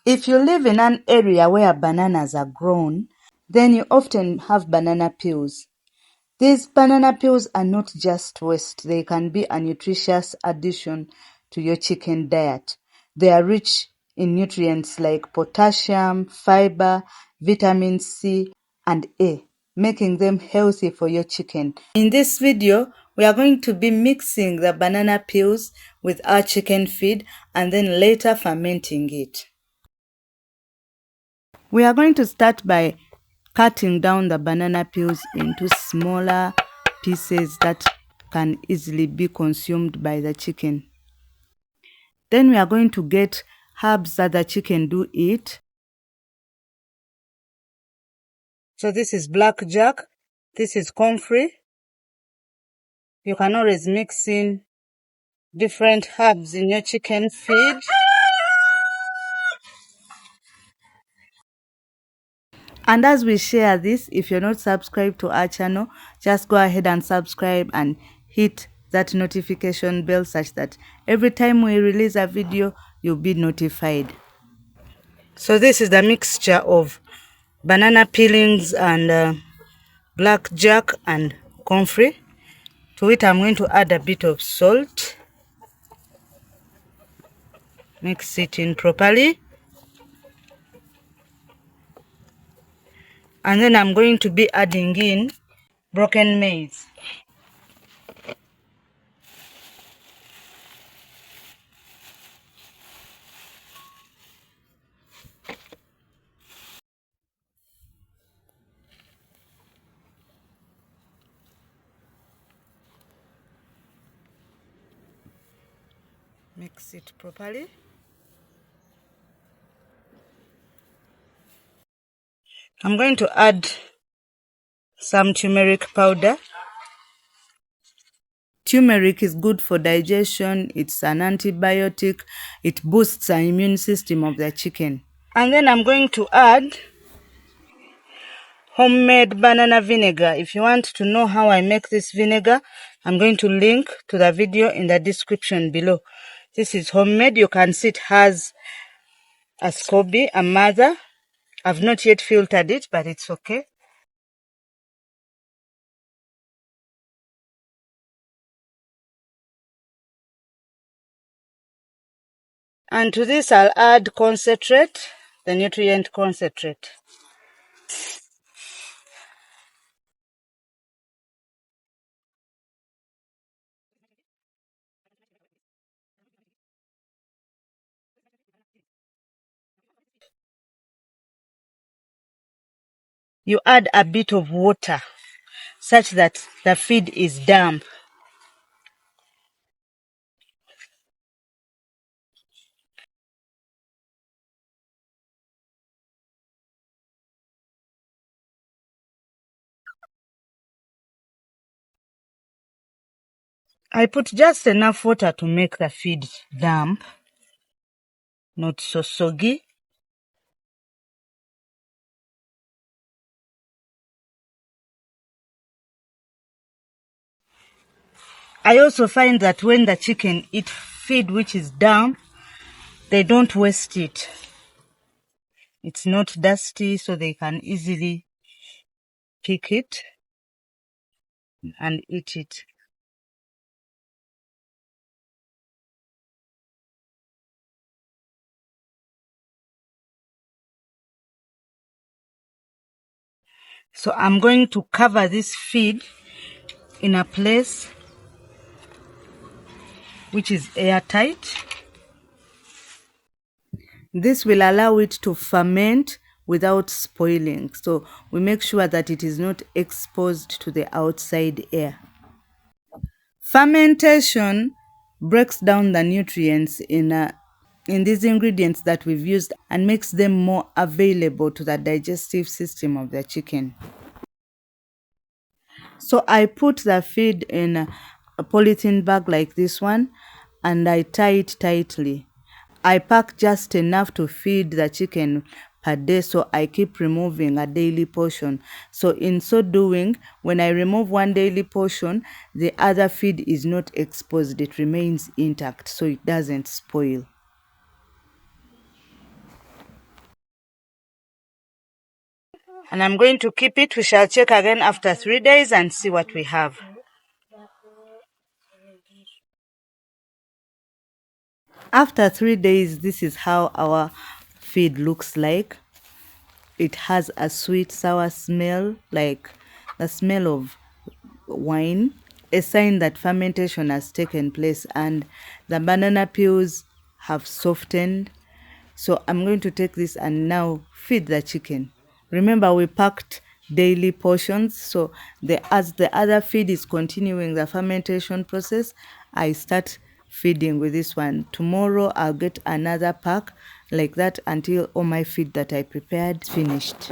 If you live in an area where bananas are grown, then you often have banana peels. These banana peels are not just waste, they can be a nutritious addition to your chicken diet. They are rich in nutrients like potassium, fiber, vitamin C, and A, making them healthy for your chicken. In this video, we are going to be mixing the banana peels with our chicken feed and then later fermenting it. We are going to start by cutting down the banana peels into smaller pieces that can easily be consumed by the chicken. Then we are going to get herbs that the chicken do eat. So this is blackjack, this is comfrey. You can always mix in different herbs in your chicken feed. And as we share this, if you're not subscribed to our channel, just go ahead and subscribe and hit that notification bell such that every time we release a video, you'll be notified. So this is the mixture of banana peelings and blackjack and comfrey. To it, I'm going to add a bit of salt. Mix it in properly. And then I'm going to be adding in broken maize. Mix it properly. I'm going to add some turmeric powder. Turmeric is good for digestion, it's an antibiotic, it boosts the immune system of the chicken. And then I'm going to add homemade banana vinegar. If you want to know how I make this vinegar, I'm going to link to the video in the description below. This is homemade. You can see it has a SCOBY, a mother. I've not yet filtered it, but it's okay. And to this, I'll add concentrate, the nutrient concentrate. You add a bit of water such that the feed is damp. I put just enough water to make the feed damp, not so soggy. I also find that when the chicken eat feed which is damp, they don't waste it. It's not dusty, so they can easily pick it and eat it. So I'm going to cover this feed in a place which is airtight. This will allow it to ferment without spoiling. So we make sure that it is not exposed to the outside air. Fermentation breaks down the nutrients in these ingredients that we've used and makes them more available to the digestive system of the chicken. So I put the feed in a polythene bag like this one and I tie it tightly. I pack just enough to feed the chicken per day, so I keep removing a daily portion. So in so doing, when I remove one daily portion, the other feed is not exposed. It remains intact, so it doesn't spoil. And I'm going to keep it. We shall check again after 3 days and see what we have. After 3 days, this is how our feed looks like. It has a sweet sour smell, like the smell of wine, a sign that fermentation has taken place and the banana peels have softened. So I'm going to take this and now feed the chicken. Remember, we packed daily portions, so as the other feed is continuing the fermentation process, I start feeding with this one. Tomorrow I'll get another pack like that until all my feed that I prepared finished.